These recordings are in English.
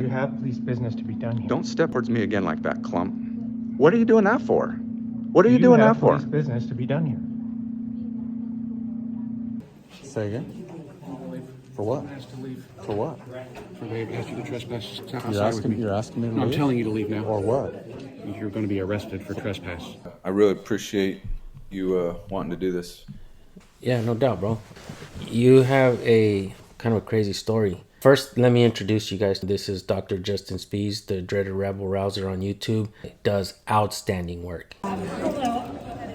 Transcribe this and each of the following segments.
You have police business to be done here. Don't step towards me again like that, clump. What are you doing that for? What are you You doing have that for? police business to be done here. Say again? For what? Asked to leave. For what? For they've asked you to trespass outside with me. You're asking me to No, I'm leave? telling you to leave now. Or what? You're going to be arrested for trespass. I really appreciate you wanting to do this. Yeah, no doubt, bro. You have a kind of a crazy story. First, let me introduce you guys. This is Dr. Justin Spees, the dreaded rebel rouser on YouTube. He does outstanding work. Hello,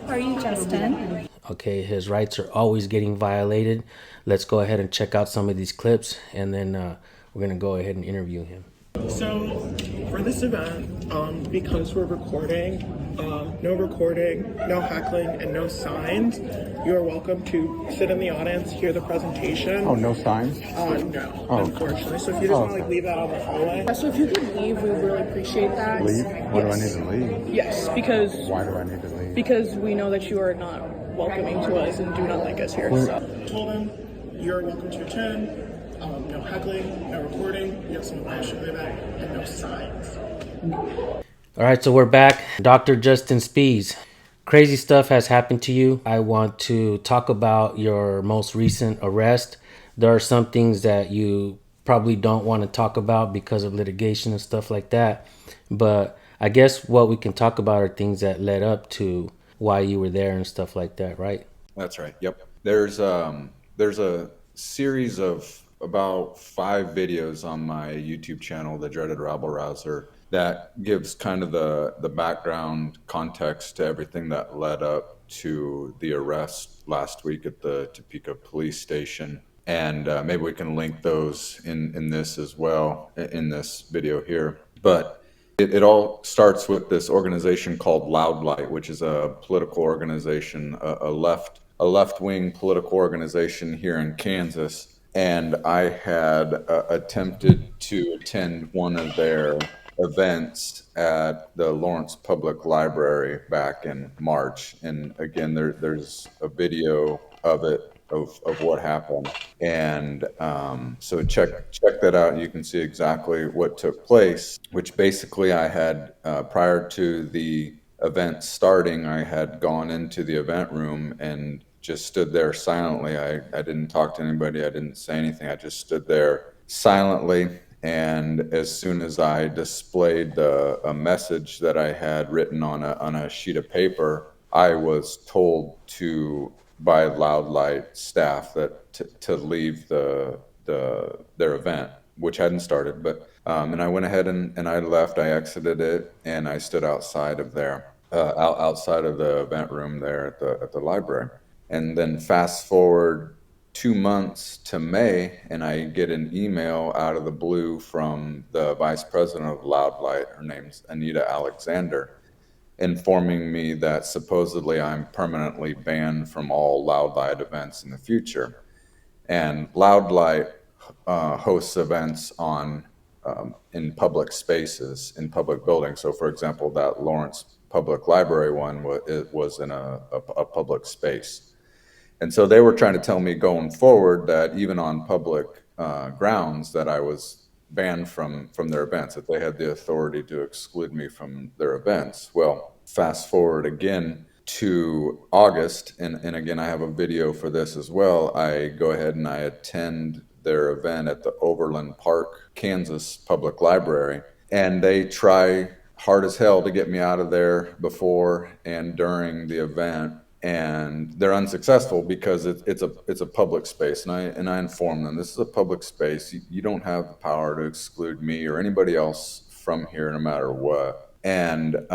are you Justin? Okay, his rights are always getting violated. Let's go ahead and check out some of these clips, and then we're gonna go ahead and interview him. So, for this event, because we're recording, no recording, no heckling, and no signs, you are welcome to sit in the audience, hear the presentation. Oh, no signs? No, Oh. unfortunately. So if you just want to okay. leave that on the hallway. So if you could leave, we would really appreciate that. Leave? Why do I need to leave? Yes, because Why do I need to leave? we know that you are not welcoming to us and do not like us here. So, told him you're welcome to attend. No heckling, no recording. We have some advice for the event, and no signs. All right, so we're back. Dr. Justin Spees, crazy stuff has happened to you. I want to talk about your most recent arrest. There are some things that you probably don't want to talk about because of litigation and stuff like that. But I guess what we can talk about are things that led up to why you were there and stuff like that, right? That's right. Yep. There's a series of about 5 videos on my YouTube channel, The Dreaded Rabble Rouser, that gives kind of the background context to everything that led up to the arrest last week at the Topeka police station. And maybe we can link those in this as well, in this video here. But it all starts with this organization called Loud Light, which is a political organization, a left-wing political organization here in Kansas. And I had attempted to attend one of their events at the Lawrence Public Library back in March. And again, there's a video of it, of what happened. And so check that out. You can see exactly what took place, which basically I had, prior to the event starting, I had gone into the event room and just stood there silently. I didn't talk to anybody. I didn't say anything. I just stood there silently. And as soon as I displayed a message that I had written on a sheet of paper, I was told by Loud Light staff that to leave their event, which hadn't started. But and I went ahead and I left. I exited it, and I stood outside of there, outside of the event room there at the library. And then fast forward 2 months to May, and I get an email out of the blue from the vice president of Loud Light. Her name's Anita Alexander, informing me that supposedly I'm permanently banned from all Loud Light events in the future. And Loud Light hosts events in public spaces, in public buildings. So, for example, that Lawrence Public Library one was in a public space. And so they were trying to tell me going forward that even on public grounds that I was banned from their events, that they had the authority to exclude me from their events. Well, fast forward again to August, and again, I have a video for this as well. I go ahead and I attend their event at the Overland Park, Kansas Public Library, and they try hard as hell to get me out of there before and during the event. And they're unsuccessful because it's a public space, and I inform them this is a public space. You don't have the power to exclude me or anybody else from here, no matter what. And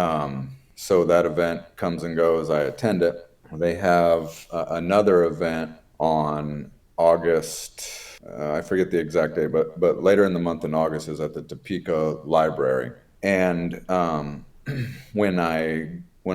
so that event comes and goes. I attend it. They have another event on August. I forget the exact day, but later in the month in August is at the Topeka Library. And when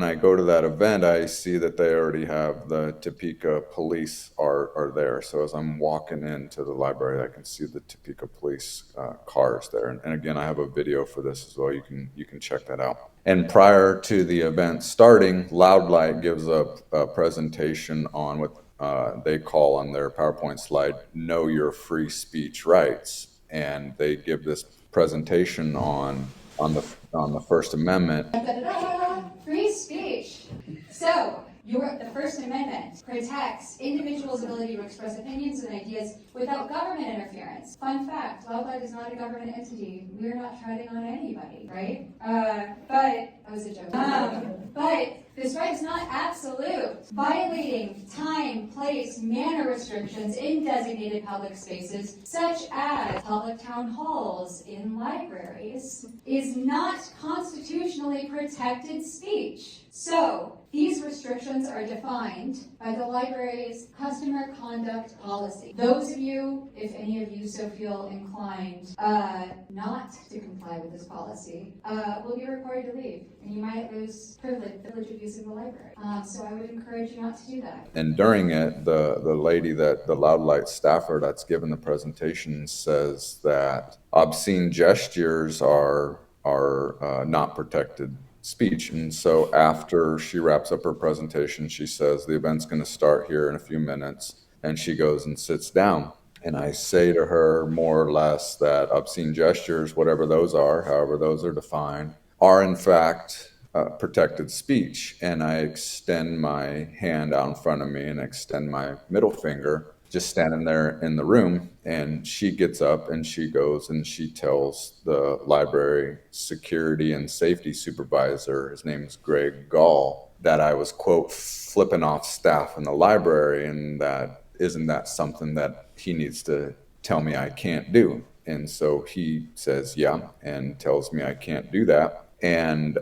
I go to that event, I see that they already have the Topeka police are there. So as I'm walking into the library, I can see the Topeka police cars there. And again, I have a video for this as well. You can check that out. And prior to the event starting, Loud Light gives a presentation on what they call on their PowerPoint slide, Know Your Free Speech Rights. And they give this presentation on the First Amendment. Free speech. So, the First Amendment protects individuals' ability to express opinions and ideas without government interference. Fun fact, wildlife is not a government entity. We're not treading on anybody, right? But, that was a joke. But this right is not absolute. Violating time, place, manner restrictions in designated public spaces, such as public town halls, in libraries, is not constitutionally protected speech. So, these restrictions are defined by the library's customer conduct policy. Those of you, if any of you so feel inclined not to comply with this policy, will be required to leave, and you might lose privilege of using the library. So I would encourage you not to do that. And during it, the lady the Loud Light staffer that's given the presentation says that obscene gestures are not protected speech. And so after she wraps up her presentation, she says the event's going to start here in a few minutes, and she goes and sits down. And I say to her more or less that obscene gestures, whatever those are, however those are defined, are in fact protected speech. And I extend my hand out in front of me and extend my middle finger, just standing there in the room. And she gets up and she goes and she tells the library security and safety supervisor, his name is Greg Gall, that I was, quote, flipping off staff in the library, and that isn't that something that he needs to tell me I can't do. And so he says, yeah, and tells me I can't do that. And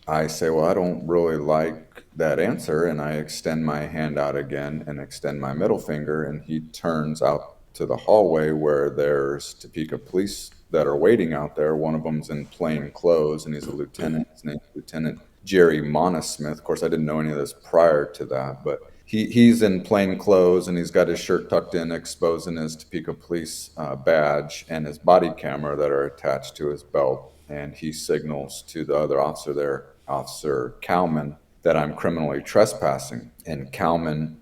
I say, well, I don't really like that answer. And I extend my hand out again and extend my middle finger. And he turns out to the hallway where there's Topeka police that are waiting out there. One of them's in plain clothes, and he's a lieutenant. His name's Lieutenant Jerry Monosmith. Of course, I didn't know any of this prior to that, but he's in plain clothes, and he's got his shirt tucked in, exposing his Topeka police badge and his body camera that are attached to his belt. And he signals to the other officer there, Officer Cowman, that I'm criminally trespassing. And Cowman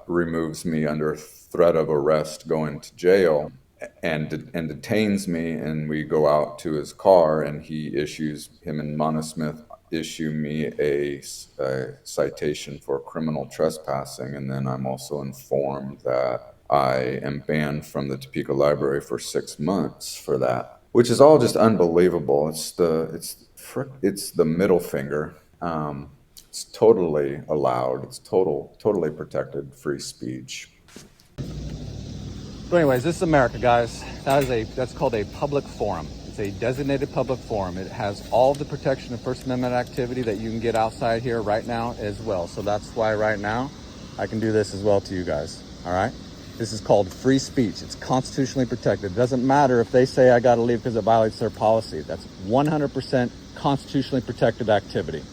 removes me under threat of arrest, going to jail, and detains me. And we go out to his car, and him and Monosmith issue me a citation for criminal trespassing. And then I'm also informed that I am banned from the Topeka Library for 6 months for that, which is all just unbelievable. It's the middle finger. It's totally allowed. It's totally protected free speech. So anyways, this is America, guys. That's called a public forum. It's a designated public forum. It has all the protection of First Amendment activity that you can get outside here right now as well. So that's why right now I can do this as well to you guys. All right. This is called free speech. It's constitutionally protected. It doesn't matter if they say I got to leave because it violates their policy. That's 100% constitutionally protected activity.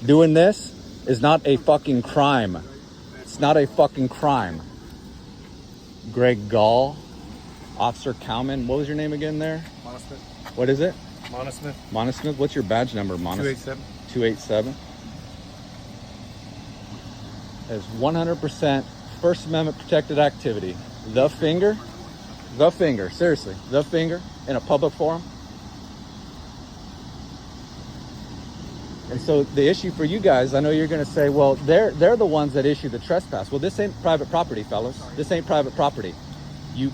Doing this is not a fucking crime. It's not a fucking crime. Greg Gall, Officer Cowman, what was your name again there? Monosmith. What is it? Monosmith. Monosmith? What's your badge number, Monosmith? 287. 287. It's 100% First Amendment protected activity. The finger, seriously, the finger in a public forum. And so the issue for you guys, I know you're going to say, well, they're the ones that issue the trespass. Well, this ain't private property, fellas. This ain't private property. You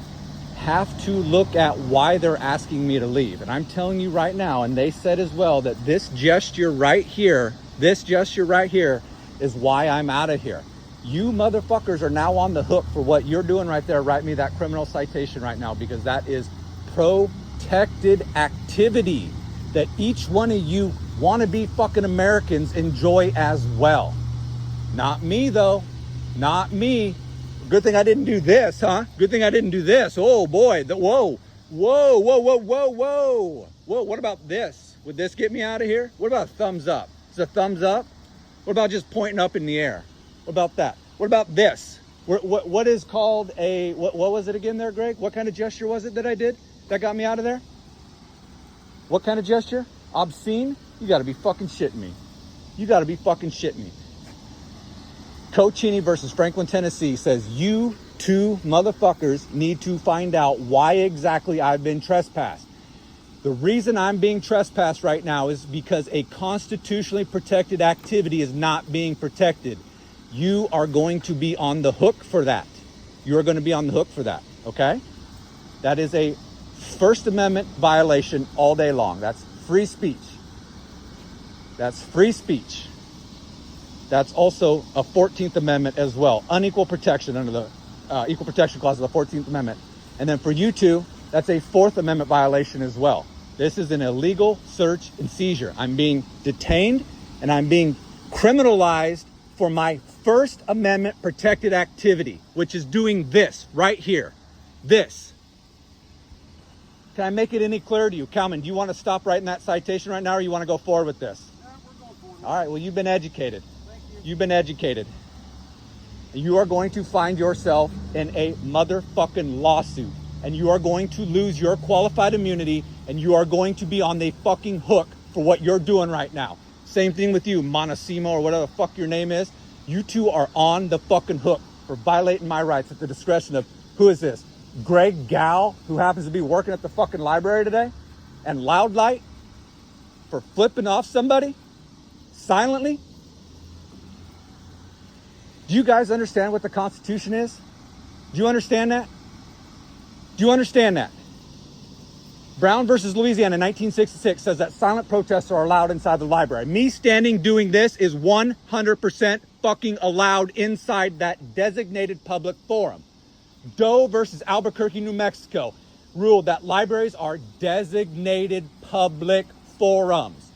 have to look at why they're asking me to leave. And I'm telling you right now, and they said as well, that this gesture right here is why I'm out of here. You motherfuckers are now on the hook for what you're doing right there. Write me that criminal citation right now, because that is protected activity that each one of you wannabe fucking Americans enjoy as well. Not me, though. Not me. Good thing I didn't do this, huh? Good thing I didn't do this. Oh, boy. Whoa. What about this? Would this get me out of here? What about a thumbs up? Is it a thumbs up? What about just pointing up in the air? What about that? What about this? What is called a... What was it again there, Greg? What kind of gesture was it that I did that got me out of there? What kind of gesture? Obscene? You gotta be fucking shitting me. You gotta be fucking shitting me. Cochini versus Franklin, Tennessee says you two motherfuckers need to find out why exactly I've been trespassed. The reason I'm being trespassed right now is because a constitutionally protected activity is not being protected. You are going to be on the hook for that. You are going to be on the hook for that, okay? That is a First Amendment violation all day long. That's free speech. That's free speech. That's also a 14th Amendment as well. Unequal protection under the Equal Protection Clause of the 14th Amendment. And then for you two, that's a 4th Amendment violation as well. This is an illegal search and seizure. I'm being detained and I'm being criminalized for my First Amendment protected activity, which is doing this right here. This. Can I make it any clearer to you? Calvin, do you want to stop writing that citation right now or you want to go forward with this? Yeah, we're going forward. All right, well, you've been educated. Thank you. You've been educated. You are going to find yourself in a motherfucking lawsuit. And you are going to lose your qualified immunity and you are going to be on the fucking hook for what you're doing right now. Same thing with you, Montesimo or whatever the fuck your name is. You two are on the fucking hook for violating my rights at the discretion of, who is this? Greg Gal, who happens to be working at the fucking library today? And Loud Light for flipping off somebody silently? Do you guys understand what the Constitution is? Do you understand that? Do you understand that? Brown versus Louisiana in 1966 says that silent protests are allowed inside the library. Me standing doing this is 100% fucking allowed inside that designated public forum. Doe versus Albuquerque, New Mexico ruled that libraries are designated public forums.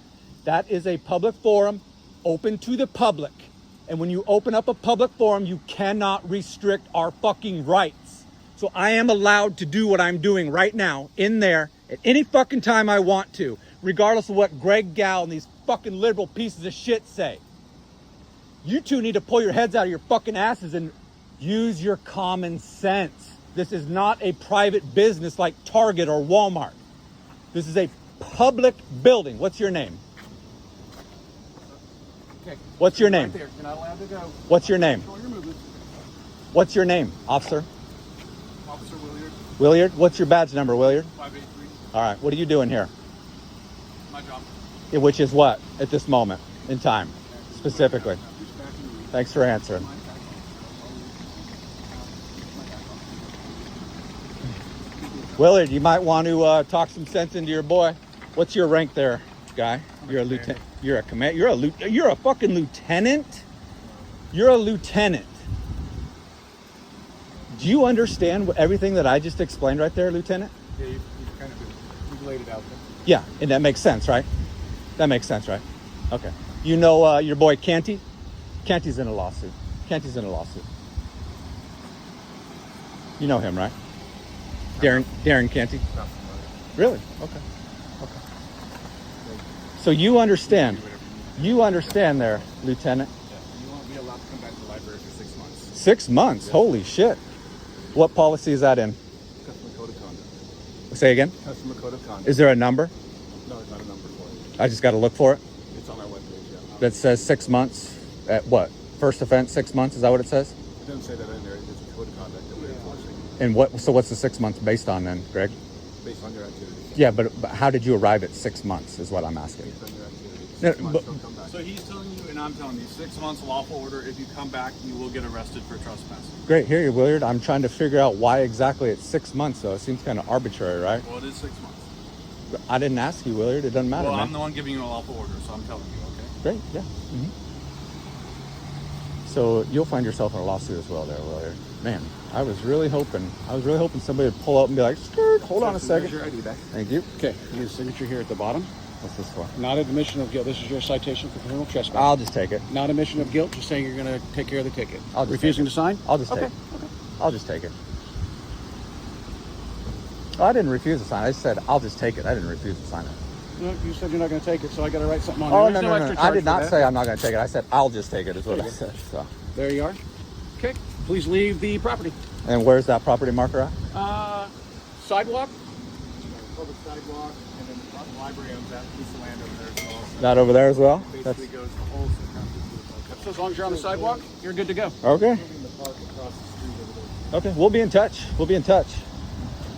That is a public forum open to the public. And when you open up a public forum, you cannot restrict our fucking rights. So I am allowed to do what I'm doing right now in there at any fucking time I want to, regardless of what Greg Gal and these fucking liberal pieces of shit say. You two need to pull your heads out of your fucking asses and use your common sense. This is not a private business like Target or Walmart. This is a public building. What's your name? Okay. What's your name? Right there. You're not allowed to go. What's your name? Control your movement. What's your name, officer? Officer Williard. Williard? What's your badge number, Williard? 583. All right, what are you doing here? My job. Yeah, which is what at this moment in time, specifically? Thanks for answering. Willard, you might want to talk some sense into your boy. What's your rank there, guy? You're a lieutenant. You're a command. You're a fucking lieutenant. You're a lieutenant. Do you understand everything that I just explained right there, Lieutenant? Yeah, you've laid it out there. Yeah, and that makes sense, right? That makes sense, right? Okay. You know your boy Canty? Canty's in a lawsuit. Canty's in a lawsuit. You know him, right? Darren Canty? Not familiar. Really? Okay. Okay. So you understand. You understand there, Lieutenant. Yeah, you won't be allowed to come back to the library for 6 months. 6 months? Holy shit. What policy is that in? Customer Code of Conduct. Say again? Customer Code of Conduct. Is there a number? No, it's not a number for it. I just got to look for it? It's on our webpage, yeah. That says 6 months? At what? First offense, 6 months? Is that what it says? It doesn't say that in there. It's a code of conduct that we're enforcing And what's the 6 months based on then, Greg? based on your activities. Yeah, but how did you arrive at 6 months is what I'm asking. Based on your activities. No, 6 months, but- don't come back. So he's telling you, and I'm telling you, 6 months lawful order. If you come back, you will get arrested for trespassing. Great, here you Willard. I'm trying to figure out why exactly it's 6 months though. It seems kind of arbitrary, right? Well, it is 6 months. I didn't ask you, Willard. It doesn't matter, Well, man. I'm the one giving you a lawful order, so I'm telling you, okay? Great, yeah. So you'll find yourself in a lawsuit as well there, Willard. Man, I was really hoping somebody would pull up and be like, skirt, hold on a second. Your ID back. Thank you. Okay, you need a signature here at the bottom. What's this for? Not admission of guilt. This is your citation for criminal trespass. I'll just take it. Not admission of guilt. Just saying you're going to take care of the ticket. I'll just Refusing take to sign? I'll just take it. I'll just take it. Oh, I didn't refuse to sign it. I said, I'll just take it. I didn't refuse to sign it. No, you said you're not going to take it, so I got to write something on Oh, there. no. Extra I charge did for not that. say I'm not going to take it. I said, I'll just take it is what I said. So. There you are. Okay, please leave the property. And where's that property marker at? Sidewalk. Public sidewalk, and then the library owns that piece of land over there as well. So That over there as well? basically goes the whole circumference. So as long as you're on the sidewalk, you're good to go. Okay. The park across the street over Okay, we'll be in touch. We'll be in touch.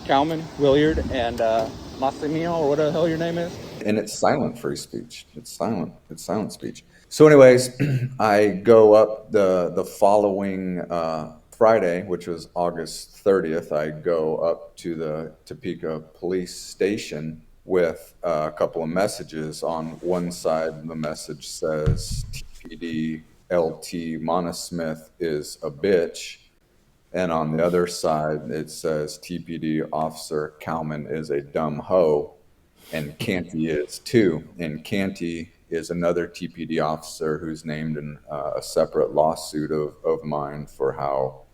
Cowman, Williard, and Massimino, or whatever the hell your name is. And it's silent free speech. It's silent. It's silent speech. So, anyways, I go up the following Friday, which was August 30th. I go up to the Topeka police station with a couple of messages. On one side, the message says TPD LT Monosmith is a bitch. And on the other side, it says TPD Officer Cowman is a dumb hoe, and Canty is too. And Canty is another TPD officer who's named in a separate lawsuit of mine for how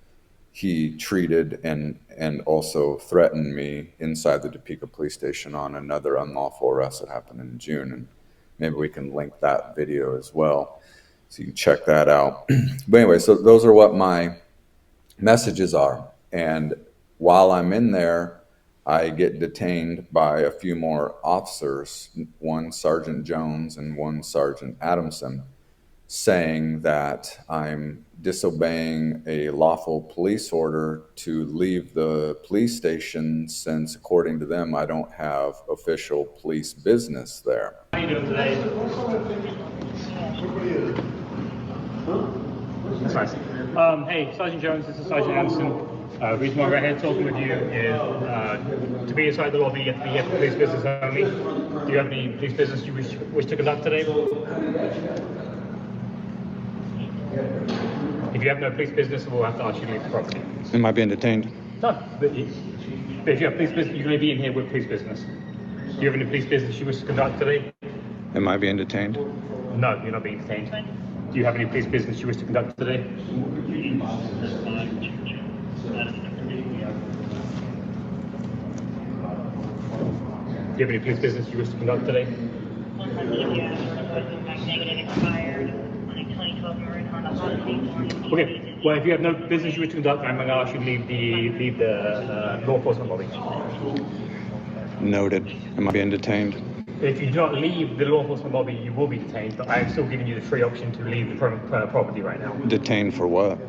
he treated and also threatened me inside the Topeka police station on another unlawful arrest that happened in June. And maybe we can link that video as well, so you can check that out. But anyway, so those are what my messages are. And while I'm in there, I get detained by a few more officers, one Sergeant Jones and one Sergeant Adamson, saying that I'm disobeying a lawful police order to leave the police station since, according to them, I don't have official police business there. How are you doing today? That's nice. Hey, Sergeant Jones, this is Sergeant Anderson. The reason why we're here talking with you is to be inside the lobby, you have to be here for police business only. Do you have any police business you wish to conduct today? If you have no police business, we'll have to ask you to leave the property. Am I being detained? No, but if you have police business, you're going to be in here with police business. Do you have any police business you wish to conduct today? Am I being detained? No, you're not being detained. Do you have any police business you wish to conduct today? Do you have any police business you wish to conduct today? Okay, well, if you have no business you wish to conduct, I'm going to ask you to leave the law enforcement lobby. Noted. Am I being detained? If you do not leave the law enforcement lobby, you will be detained, but I am still giving you the free option to leave the property right now. Detained for what?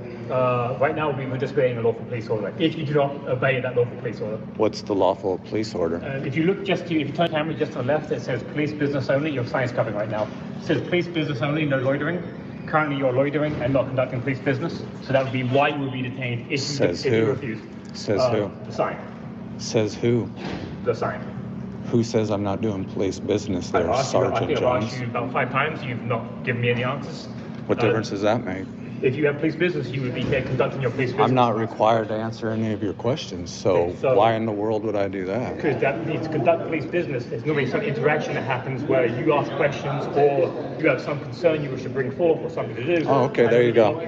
Right now, we were disobeying a lawful police order. If you do not obey that lawful police order. What's the lawful police order? If you look if you turn the camera just to the left, it says police business only. Your sign is covering right now. It says police business only, no loitering. Currently, you're loitering and not conducting police business. So that would be why you would be detained if you refuse. Says who? The sign. Says who? The sign. Who says I'm not doing police business there, Sergeant I think Jones? I've asked you about 5 times. You've not given me any answers. What difference does that make? If you have police business, you would be here conducting your police business. I'm not required to answer any of your questions, so why in the world would I do that? Because that means to conduct police business, there's normally some interaction that happens where you ask questions or you have some concern you wish to bring forth or something to do. Oh, okay, there you go.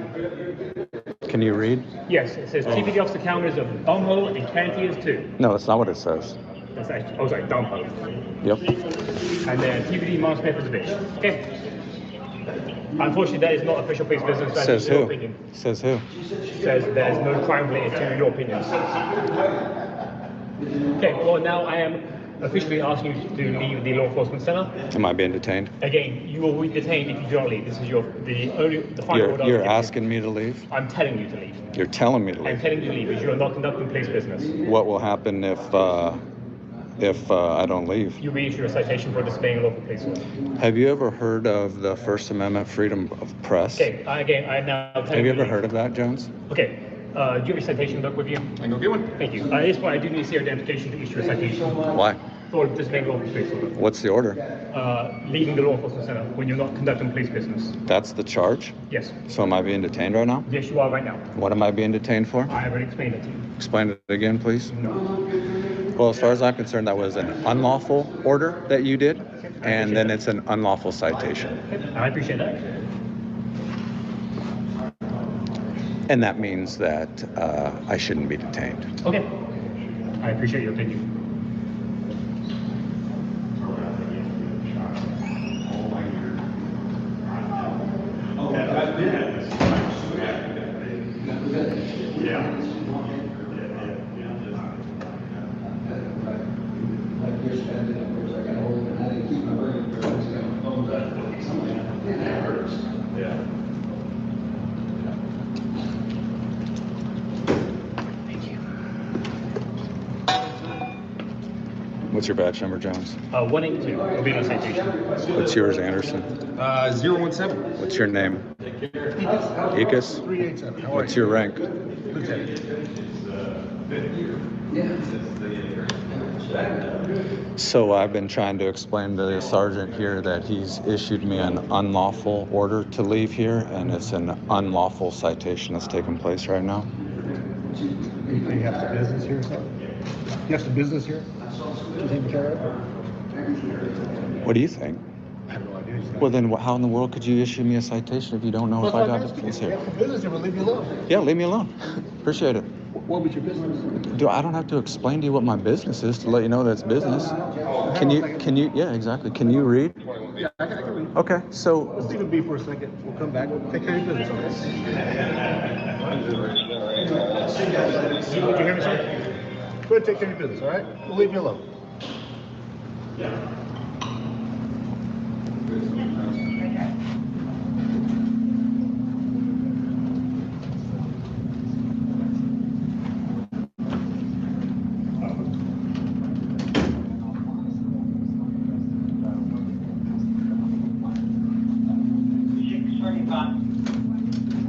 Can you read? Yes, it says TPD Officer Cowman is a bumhole and Canty is too. No, that's not what it says. That's actually, oh sorry, dumbo. Yep. And then TPD Monosmith is a bitch. Okay. Unfortunately, that is not official police business. That Says is your who? opinion. Says who? Says there's no crime related to your opinions. Okay, well now I am officially asking you to leave the law enforcement center. Am I being detained? Again, you will be detained if you do not leave. This is the final order. You're asking me to leave? I'm telling you to leave. You're telling me to I'm leave? telling you to leave because you are not conducting police business. What will happen if I don't leave? You'll be issued a citation for disobeying a local police order. Have you ever heard of the First Amendment freedom of press? Okay, again, I'm now telling Have you ever heard of that, Jones? Okay, do you have your citation book with you? I can go get one. Thank you. At this point, I do need to see your identification to issue a citation. Why? For disobeying a local police order. What's the order? Leaving the law enforcement center when you're not conducting police business. That's the charge? Yes. So am I being detained right now? Yes, you are right now. What am I being detained for? I have already explained it to you. Explain it again, please. No. Well, as far as I'm concerned, that was an unlawful order that you did, and then it's an unlawful citation. I appreciate that. And that means that I shouldn't be detained. Okay. I appreciate your opinion. What's your badge number, Jones? 182. It'll be no citation. What's yours, Anderson? 017. What's your name? Ikas? 387. How are What's you? your rank? Lieutenant. So I've been trying to explain to the sergeant here that he's issued me an unlawful order to leave here, and it's an unlawful citation that's taking place right now. You have some business here, sir? You have some business here? You taking care of it? What do you think? I have no idea. Well, then how in the world could you issue me a citation if you don't know if I got business You here? have some business here, but leave me alone. Yeah, leave me alone. Appreciate it. What was your business? I don't have to explain to you what my business is to let you know that's business. Can you, yeah, exactly. Can you read? Yeah, I can read. Okay, so. Let's leave it be for a second. We'll come back. Take care of your business, okay? Can you hear me, sir? Go ahead and take care of your business, all right? We'll leave you alone.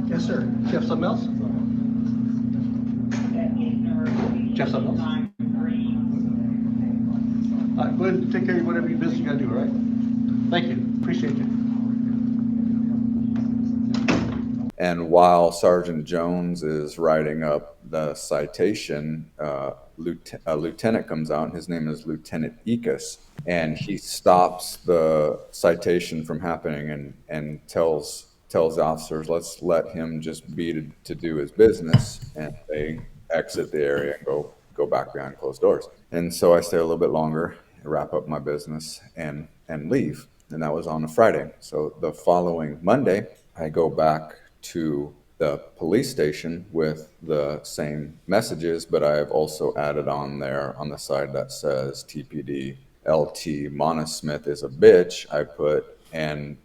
Yes, sir. Do you have something else? Do you have something else? All right, go ahead and take care of whatever your business you gotta do, all right? Thank you. Appreciate you. And while Sergeant Jones is writing up the citation, a lieutenant comes out, and his name is Lieutenant Ikas, and he stops the citation from happening and tells the officers, let's let him just be to do his business, and they exit the area and go back behind closed doors. And so I stay a little bit longer, wrap up my business, and leave. And that was on a Friday. So the following Monday, I go back to the police station with the same messages, but I have also added on there on the side that says TPD LT Monosmith is a bitch. I put and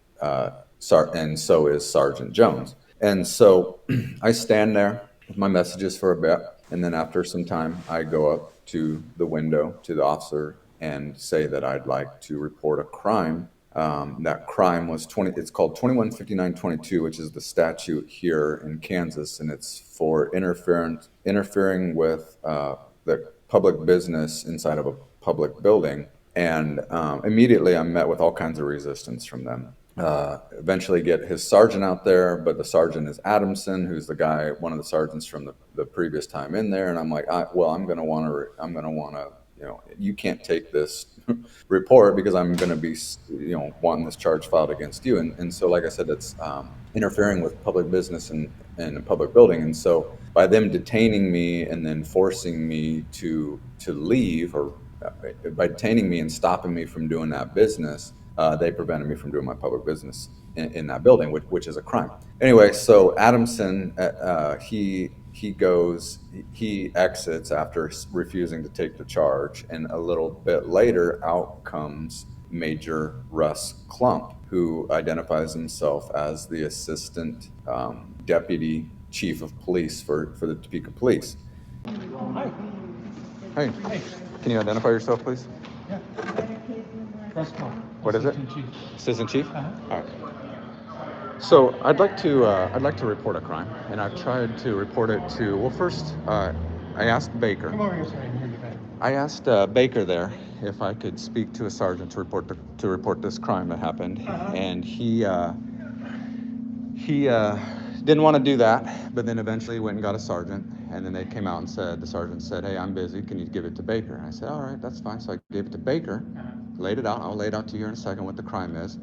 so is Sergeant Jones. And so I stand there with my messages for a bit, and then after some time, I go up to the window to the officer and say that I'd like to report a crime. That crime was it's called 215922, which is the statute here in Kansas, and it's for interfering with the public business inside of a public building. And immediately I'm met with all kinds of resistance from them. Eventually get his sergeant out there, but the sergeant is Adamson, who's the guy, one of the sergeants from the previous time in there. And I'm like, I'm going to want to, you can't take this report because I'm going to be, wanting this charge filed against you. And so, like I said, it's interfering with public business in a public building. And so by them detaining me and then forcing me to leave, or by detaining me and stopping me from doing that business, they prevented me from doing my public business in that building, which is a crime. Anyway, so Adamson, he exits after refusing to take the charge, and a little bit later out comes Major Russ Klump, who identifies himself as the assistant deputy chief of police for the Topeka Police. Hi. Hey, can you identify yourself, please? Yeah. Russ Klump. What is it? Chief. Assistant Chief? Uh-huh. All right. So I'd like to report a crime, and I've tried to report it to. Well, first I asked Baker. Come over here, sir. I can hear you better. I asked Baker there if I could speak to a sergeant to report this crime that happened, and he didn't want to do that, but then eventually went and got a sergeant, and then they came out and the sergeant said, "Hey, I'm busy. Can you give it to Baker?" And I said, "All right, that's fine." So I gave it to Baker, laid it out. I'll lay it out to you here in a second what the crime is.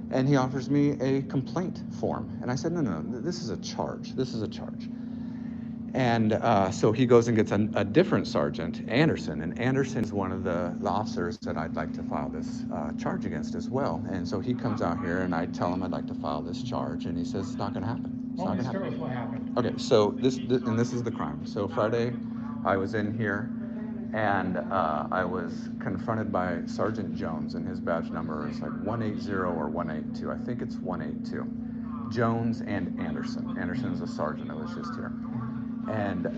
And he offers me a complaint form. And I said, no, this is a charge. This is a charge. And so he goes and gets a different sergeant, Anderson. And Anderson is one of the officers that I'd like to file this charge against as well. And so he comes out here, and I tell him I'd like to file this charge. And he says, it's not going to happen. It's not going to happen. What happened? Okay, so this is the crime. So Friday, I was in here, and I was confronted by Sergeant Jones, and his badge number is like 180 or 182. I think it's 182. Jones and Anderson. Anderson is a sergeant that was just here. And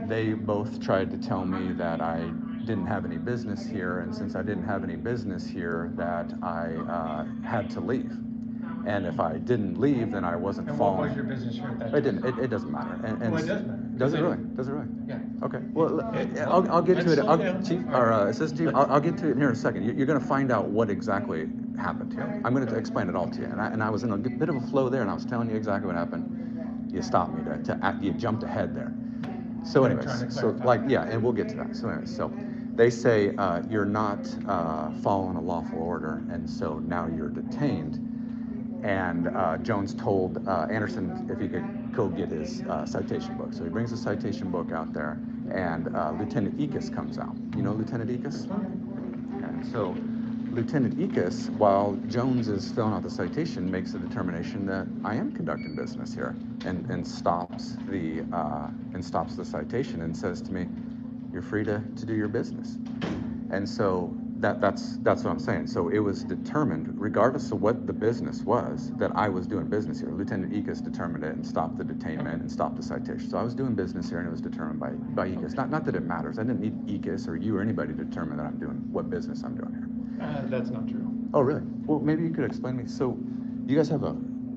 they both tried to tell me that I didn't have any business here, and since I didn't have any business here, that I had to leave. And if I didn't leave, then I wasn't And following. what was your business here at that It time? didn't. It doesn't matter. And Well, it does matter. Does it really? Does it really? Yeah. Okay. Well, I'll get to it. Let's slow down. Chief, All or right. Assistant Chief, I'll get to it in here in a second. You're going to find out what exactly happened here. I'm going to explain it all to you. And I was in a bit of a flow there, and I was telling you exactly what happened. You stopped me you jumped ahead there. So anyways, so like, yeah, and we'll get to that. So anyways, so they say you're not following a lawful order, and so now you're detained. And Jones told Anderson if he could go get his citation book. So he brings the citation book out there, and Lieutenant Ekus comes out. You know Lieutenant Ekus? And so Lieutenant Ekus, while Jones is filling out the citation, makes the determination that I am conducting business here, and stops the citation and says to me, "You're free to do your business." And so that's what I'm saying. So it was determined, regardless of what the business was, that I was doing business here. Lieutenant Ekus determined it and stopped the detainment and stopped the citation. So I was doing business here, and it was determined by Ekus. Not that it matters. I didn't need Ekus or you or anybody to determine that I'm doing what business I'm doing here. That's not true. Oh, really? Well, maybe you could explain me. So you guys have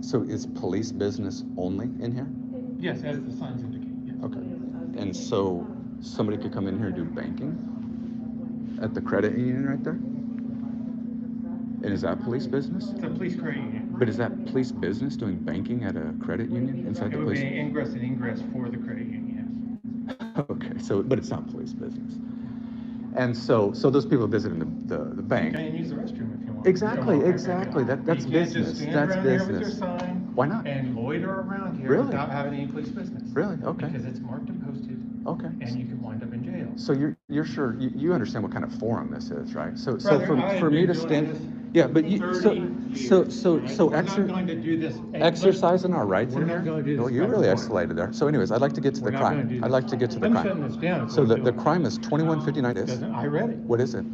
so is police business only in here? Yes, as the signs indicate. Yes. Okay. And so somebody could come in here and do banking at the credit union right there? And is that police business? It's a police credit union. But is that police business doing banking at a credit union inside the It would police? be ingress and ingress for the credit union, yes. Okay, so but it's not police business. And so those people visiting the bank. You can use the restroom if you want. Exactly. That's You can't just business. stand That's around here with your business. sign Why not? and loiter around here Really? without having any police business. Really? Okay. Because it's marked and posted. Okay. And you can wind up in jail. So you're sure you understand what kind of forum this is, right? So Brother, I for me have to been doing stand, this yeah, but you 30 years, so right? We're not exer- going to do this. exercising our rights We're in not here. going to do this Well, you're back really and forth. isolated there. So anyways, I'd like to get to We're the not gonna crime. do I'd this. like to get to the I'm crime. shutting this down is So what I'm the doing. crime is 2159. I read it. What is it?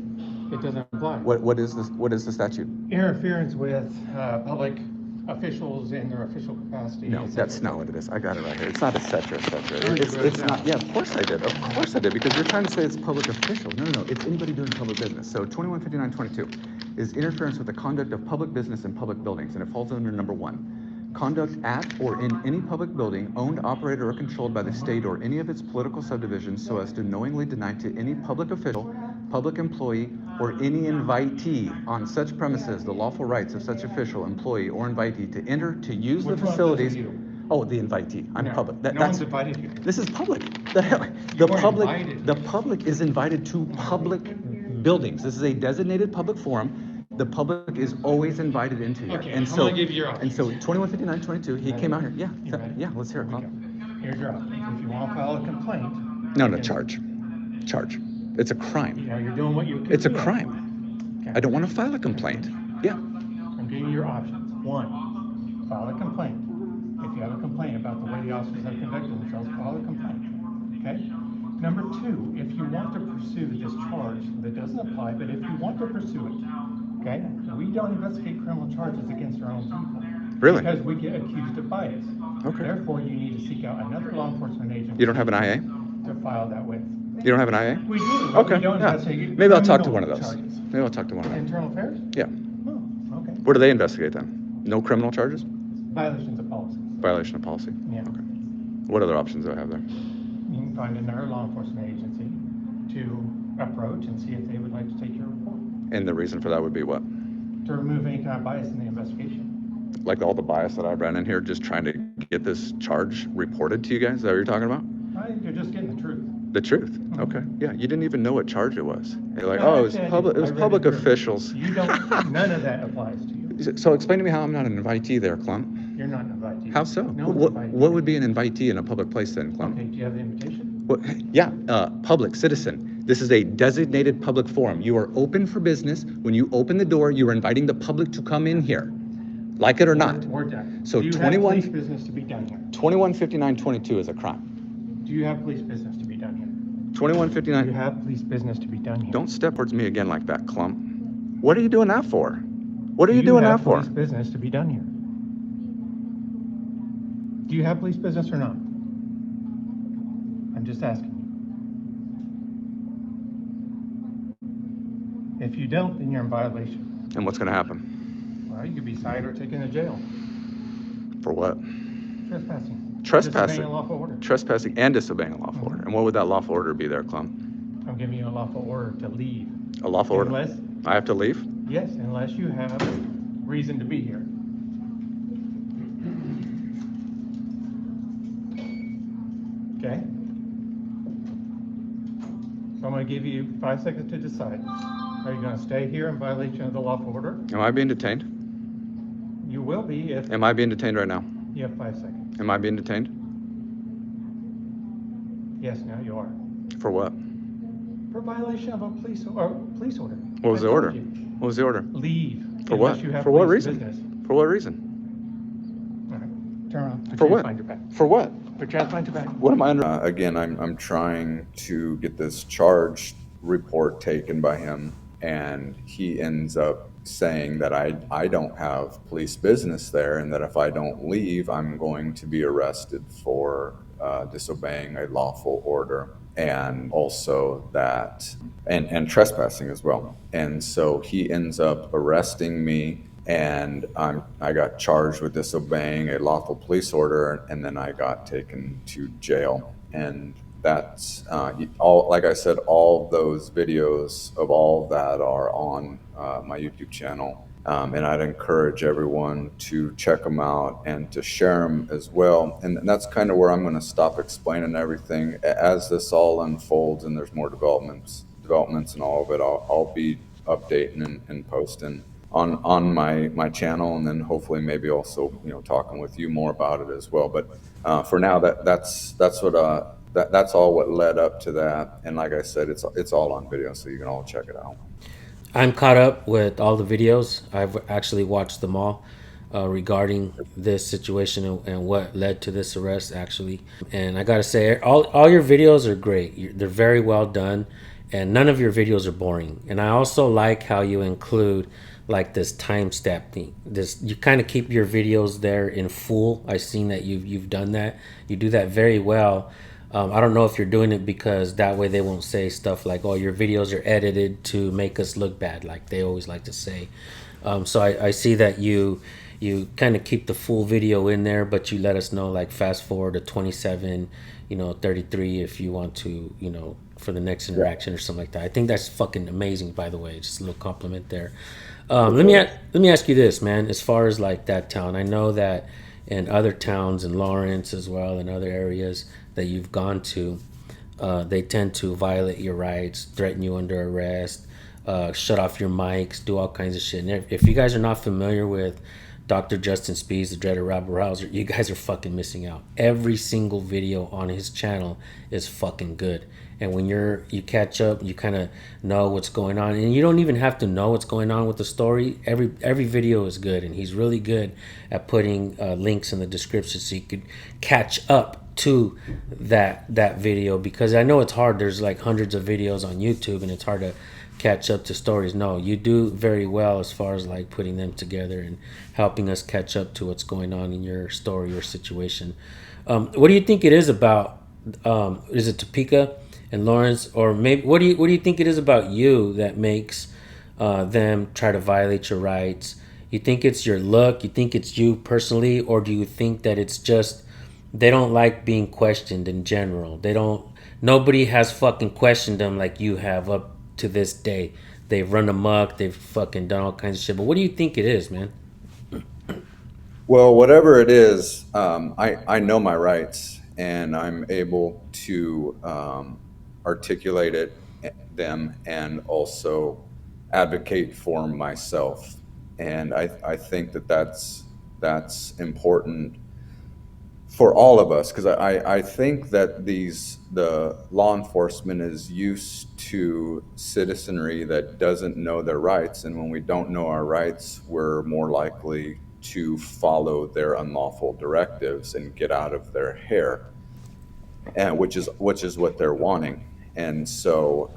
It doesn't apply. What is this? What is the statute? Interference with public officials in their official capacity. No, et cetera. that's not what it is. I got it right here. It's not et cetera, et cetera. Oh, you wrote it It's down. not. Yeah, of course I did. Of course I did, because you're trying to say it's public official. No. It's anybody doing public business. So 2159.22 is interference with the conduct of public business in public buildings, and it falls under number 1. Conduct at or in any public building owned, operated, or controlled by the state or any of its political subdivisions so as to knowingly deny to any public official, public employee, or any invitee on such premises the lawful rights of such official, employee, or invitee to enter, to use Which the one facilities. is you? Oh, the invitee. I'm No, public. no That's one's invited you. This is public. The hell? You weren't invited. The public is invited to public buildings. This is a designated public forum. The public is always invited into here. Okay, and I'm so, gonna give you your and so 2159.22, he came out here. Yeah, You ready? yeah. Let's hear it, Here we Bob. go. Here's your option. If you want to file a complaint. No, you can- charge. It's a crime. You know, you're doing what you. It's a do. crime. Okay. I don't want to file a complaint. Yeah. I'm giving you your options. 1, file a complaint. If you have a complaint about the way the officers have conducted themselves, file a complaint. Okay? Number 2, if you want to pursue this charge, that doesn't apply, but if you want to pursue it, okay? We don't investigate criminal charges against our own people. Really? Because we get accused of bias. Okay. Therefore, you need to seek out another law enforcement agency. You don't have an IA? To file that with. You don't have an IA? We do. but Okay. We don't Yeah. investigate Maybe I'll talk to one criminal of those. charges. Maybe I'll talk to one of them. Internal affairs? Yeah. Oh, okay. What do they investigate then? No criminal charges? Violations of policy. Violation of policy? Yeah. Okay. What other options do I have there? You can find another law enforcement agency to approach and see if they would like to take your report. And the reason for that would be what? To remove any kind of bias in the investigation. Like all the bias that I've ran in here, just trying to get this charge reported to you guys? Is that what you're talking about? You're just getting the truth. The truth? Okay. Yeah, you didn't even know what charge it was. You're like, No, oh, it was actually, I public. did. It was I read public it through. officials. You don't, none of that applies to you. So explain to me how I'm not an invitee there, Clump. You're not an invitee. How so? No one's What invited what you. would be an invitee in a public place then, Clump? Okay, do you have the invitation? What, yeah, public citizen. This is a designated public forum. You are open for business. When you open the door, you are inviting the public to come in here, like it or not. We're done. So Do you 21 have police business to be done here? 2159.22 is a crime. Do you have police business to be done here? 2159. Do you have police business to be done here? Don't step towards me again like that, Clump. What are you doing that for? What are Do you doing have that for? police business to be done here? Do you have police business or not? I'm just asking you. If you don't, then you're in violation. And what's going to happen? Well, you could be cited or taken to jail. For what? Trespassing. Trespassing. Disobeying a lawful order. Trespassing and disobeying a lawful order. And what would that lawful order be there, Clum? I'm giving you a lawful order to leave. A lawful order? Unless, I have to leave? yes, unless you have reason to be here. Okay? So I'm going to give you 5 seconds to decide. Are you going to stay here in violation of the lawful order? Am I being detained? You will be if Am I being detained right now? you have 5 seconds. Am I being detained? Yes, now you are. For what? For violation of a police order. What was I the order? told you. What was the order? Leave. For what? unless you have For what police reason? business. For what reason? All right, turn around. Put For your what? hands behind your back. For what? Put your hands behind your back. What am I under? Again, I'm trying to get this charge report taken by him, and he ends up saying that I don't have police business there, and that if I don't leave, I'm going to be arrested for disobeying a lawful order, and also that and trespassing as well. And so he ends up arresting me, and I got charged with disobeying a lawful police order, and then I got taken to jail. And that's all. Like I said, all those videos of all that are on my YouTube channel, and I'd encourage everyone to check them out and to share them as well. And that's kind of where I'm going to stop explaining everything as this all unfolds, and there's more developments and all of it. I'll be updating and posting on my channel, and then hopefully maybe also talking with you more about it as well. But for now, that's what that's all what led up to that. And like I said, it's all on video, so you can all check it out. I'm caught up with all the videos. I've actually watched them all regarding this situation and what led to this arrest, actually. And I gotta say, all your videos are great. They're very well done, and none of your videos are boring. And I also like how you include like this timestamp thing. You kind of keep your videos there in full. I've seen that you've done that. You do that very well. I don't know if you're doing it because that way they won't say stuff like, oh, your videos are edited to make us look bad, like they always like to say. So I see that you kind of keep the full video in there, but you let us know, like, fast forward to 27, 33 if you want to, for the next interaction or something like that. I think that's fucking amazing, by the way. Just a little compliment there. Let me ask you this, man. As far as like that town, I know that in other towns, in Lawrence as well, in other areas that you've gone to, they tend to violate your rights, threaten you under arrest, shut off your mics, do all kinds of shit. And if you guys are not familiar with Dr. Justin Spees, the dreaded rabble rouser, you guys are fucking missing out. Every single video on his channel is fucking good. And when you catch up, you kind of know what's going on, and you don't even have to know what's going on with the story. Every video is good, and he's really good at putting links in the description so you could catch up to that video, because I know it's hard. There's like hundreds of videos on YouTube, and it's hard to catch up to stories. No, you do very well as far as like putting them together and helping us catch up to what's going on in your story or situation. What do you think it is about? Is it Topeka and Lawrence, or maybe what do you think it is about you that makes them try to violate your rights? You think it's your look? You think it's you personally, or do you think that it's just they don't like being questioned in general? Nobody has fucking questioned them like you have up to this day. They've run amok, they've fucking done all kinds of shit. But what do you think it is, man? Well, whatever it is, I know my rights, and I'm able to articulate them and also advocate for myself. And I think that's important for all of us, because I think that the law enforcement is used to citizenry that doesn't know their rights, and when we don't know our rights, we're more likely to follow their unlawful directives and get out of their hair, and which is what they're wanting. And so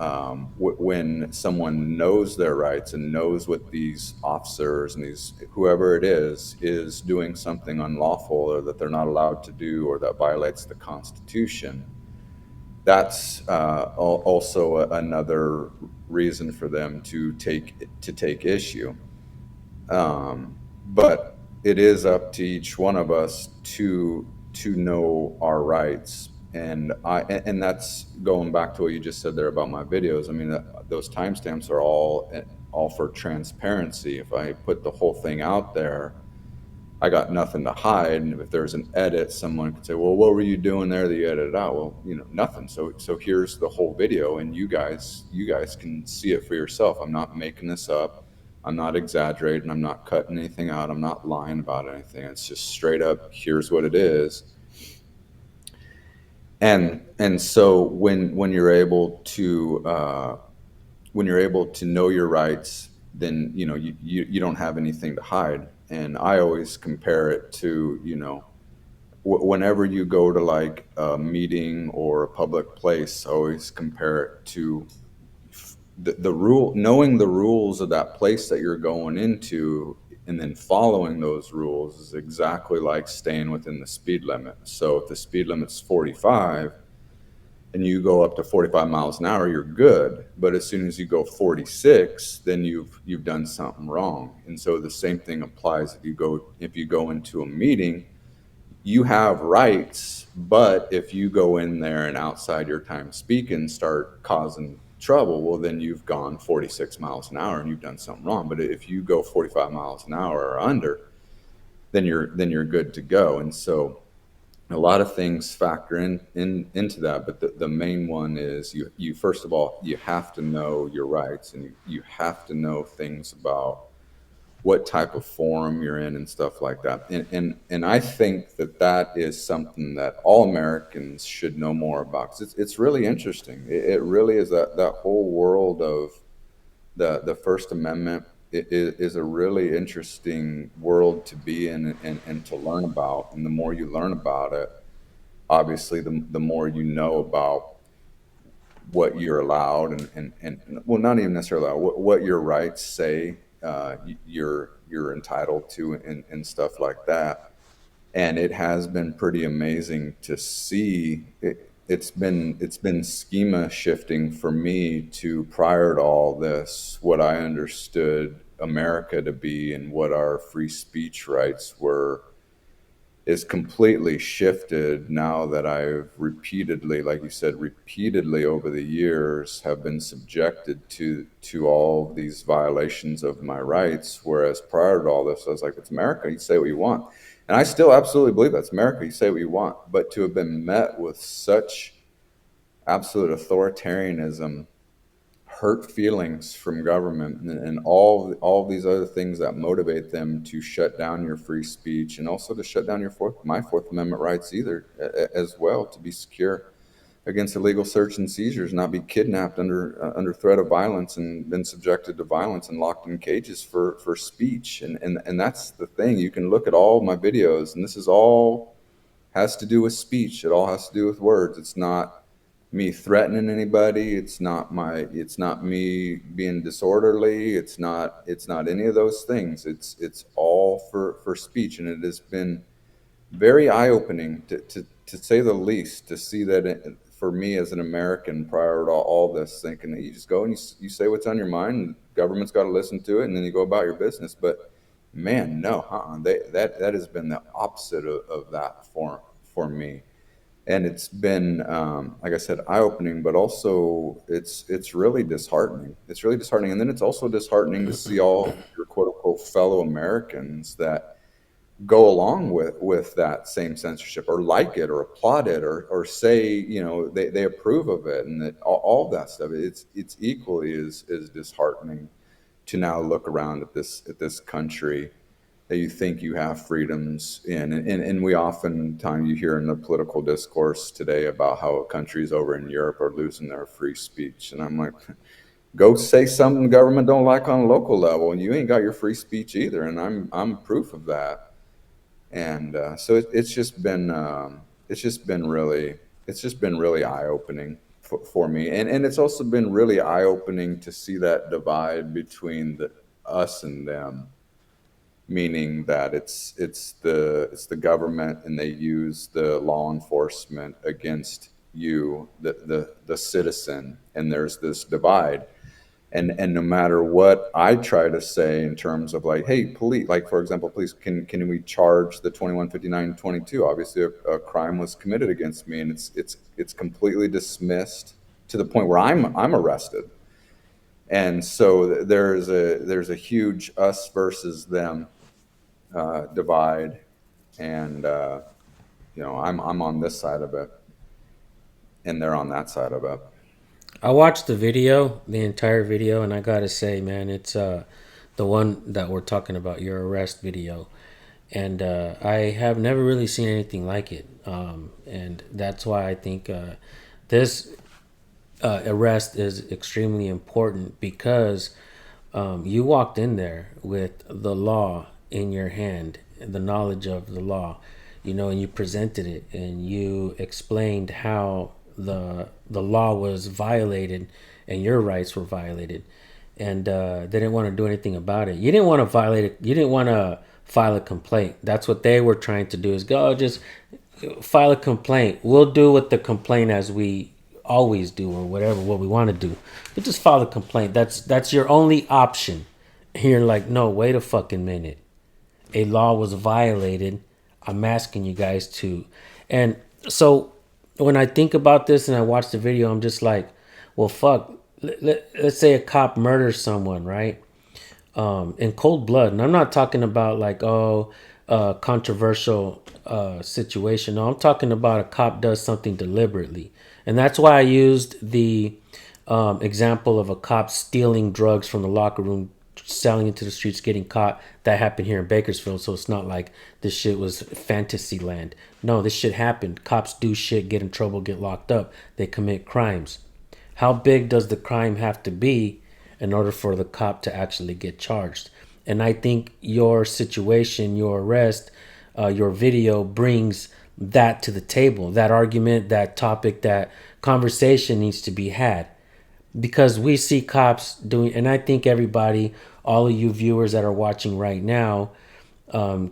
when someone knows their rights and knows what these officers and whoever it is doing something unlawful or that they're not allowed to do or that violates the Constitution, that's also another reason for them to take issue. But it is up to each one of us to know our rights. And that's going back to what you just said there about my videos. I mean, those timestamps are all for transparency. If I put the whole thing out there, I got nothing to hide. And if there's an edit, someone could say, "Well, what were you doing there that you edited out?" Well, nothing. So here's the whole video, and you guys can see it for yourself. I'm not making this up. I'm not exaggerating. I'm not cutting anything out. I'm not lying about anything. It's just straight up, here's what it is. And so when you're able to know your rights, then you don't have anything to hide. And I always compare it to whenever you go to like a meeting or a public place, I always compare it to the rule, knowing the rules of that place that you're going into, and then following those rules is exactly like staying within the speed limit. So if the speed limit's 45 and you go up to 45 miles an hour, you're good. But as soon as you go 46, then you've done something wrong. And so the same thing applies if you go into a meeting. You have rights, but if you go in there and outside your time speaking start causing trouble, well, then you've gone 46 miles an hour and you've done something wrong. But if you go 45 miles an hour or under, then you're good to go. And so a lot of things factor into that, but the main one is you first of all, you have to know your rights, and you have to know things about what type of forum you're in and stuff like that. And I think that is something that all Americans should know more about, because it's really interesting. It really is that whole world of the First Amendment. It is a really interesting world to be in and to learn about. And the more you learn about it, obviously the more you know about what you're allowed and well, not even necessarily allowed, what your rights say you're entitled to and stuff like that. And it has been pretty amazing to see it. It's been schema shifting for me to, prior to all this, what I understood America to be and what our free speech rights were is completely shifted now that I've repeatedly, like you said, repeatedly over the years have been subjected to all these violations of my rights. Whereas prior to all this, I was like, it's America, you say what you want. And I still absolutely believe that's America, you say what you want. But to have been met with such absolute authoritarianism, hurt feelings from government, and all these other things that motivate them to shut down your free speech, and also to shut down my Fourth Amendment rights as well, to be secure against illegal search and seizures, not be kidnapped under threat of violence and been subjected to violence and locked in cages for speech. And that's the thing. You can look at all my videos, and this is all has to do with speech. It all has to do with words. It's not me threatening anybody. It's not me being disorderly. It's not any of those things. It's all for speech. And it has been very eye-opening to say the least, to see that for me as an American, prior to all this, thinking that you just go and you say what's on your mind, and the government's got to listen to it, and then you go about your business. But man, no, that has been the opposite of that for me. And it's been, like I said, eye-opening, but also it's really disheartening. It's really disheartening. And then it's also disheartening to see all your quote-unquote fellow Americans that go along with that same censorship, or like it, or applaud it, or say, they approve of it, and that all that stuff. It's equally as disheartening to now look around at this country that you think you have freedoms in. And we oftentimes, you hear in the political discourse today about how countries over in Europe are losing their free speech. And I'm like, go say something the government don't like on a local level, and you ain't got your free speech either. And I'm proof of that. And so it's just been really eye-opening for me. And it's also been really eye-opening to see that divide between us and them, meaning that it's the government, and they use the law enforcement against you, the citizen, and there's this divide. And no matter what I try to say in terms of like, hey, police, like for example, police, can we charge the 215922? Obviously, a crime was committed against me, and it's completely dismissed to the point where I'm arrested. And so there's a huge us versus them divide, and I'm on this side of it, and they're on that side of it. I watched the video, the entire video, and I gotta say, man, it's the one that we're talking about, your arrest video, and I have never really seen anything like it, and that's why I think this arrest is extremely important because you walked in there with the law in your hand, the knowledge of the law, and you presented it and you explained how the law was violated and your rights were violated, and they didn't want to do anything about it. You didn't want to violate it. You didn't want to file a complaint. That's what they were trying to do, is go, just file a complaint. We'll do with the complaint as we always do, or whatever, what we want to do, but just file a complaint. That's your only option. And you're like, no, wait a fucking minute, a law was violated. I'm asking you guys to. And so when I think about this and I watch the video, I'm just like, well, fuck, let's say a cop murders someone, right? In cold blood. And I'm not talking about like, controversial situation. No, I'm talking about a cop does something deliberately. And that's why I used the example of a cop stealing drugs from the locker room, selling into the streets, getting caught. That happened here in Bakersfield, so it's not like this shit was fantasy land. No, this shit happened. Cops do shit, get in trouble, get locked up. They commit crimes. How big does the crime have to be in order for the cop to actually get charged? And I think your situation, your arrest, your video brings that to the table. That argument, that topic, that conversation needs to be had. Because we see cops doing, and I think everybody, all of you viewers that are watching right now,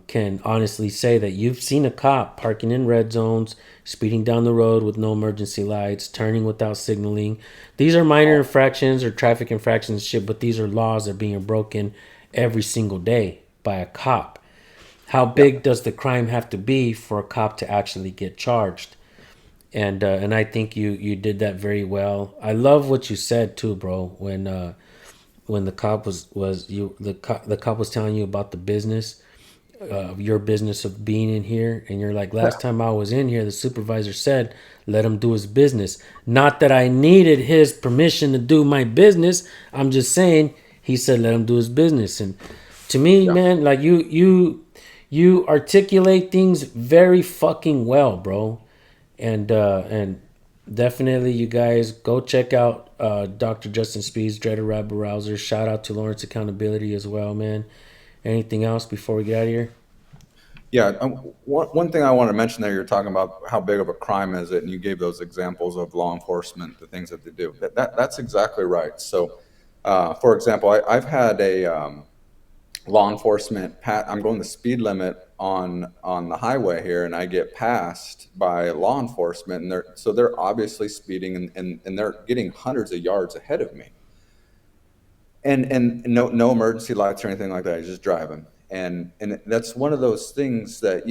can honestly say that you've seen a cop parking in red zones, speeding down the road with no emergency lights, turning without signaling. These are minor infractions or traffic infractions shit, but these are laws that are being broken every single day by a cop. How big does the crime have to be for a cop to actually get charged? And I think you did that very well. I love what you said too, bro. When the cop the cop was telling you about the business, your business of being in here, and you're like, last time I was in here, the supervisor said, let him do his business. Not that I needed his permission to do my business. I'm just saying, he said, let him do his business. And to me, man, like you articulate things very fucking well, bro. And definitely, you guys go check out Dr. Justin Speed's Dreaded Rabble Rouser. Shout out to Lawrence Accountability as well, man. Anything else before we get out of here? Yeah, one thing I want to mention there, you're talking about how big of a crime is it, and you gave those examples of law enforcement, the things that they do. That's exactly right. So, for example, I've had a law enforcement I'm going the speed limit on the highway here, and I get passed by law enforcement, and they're obviously speeding, and they're getting hundreds of yards ahead of me. And no emergency lights or anything like that. He's just driving. And that's one of those things that,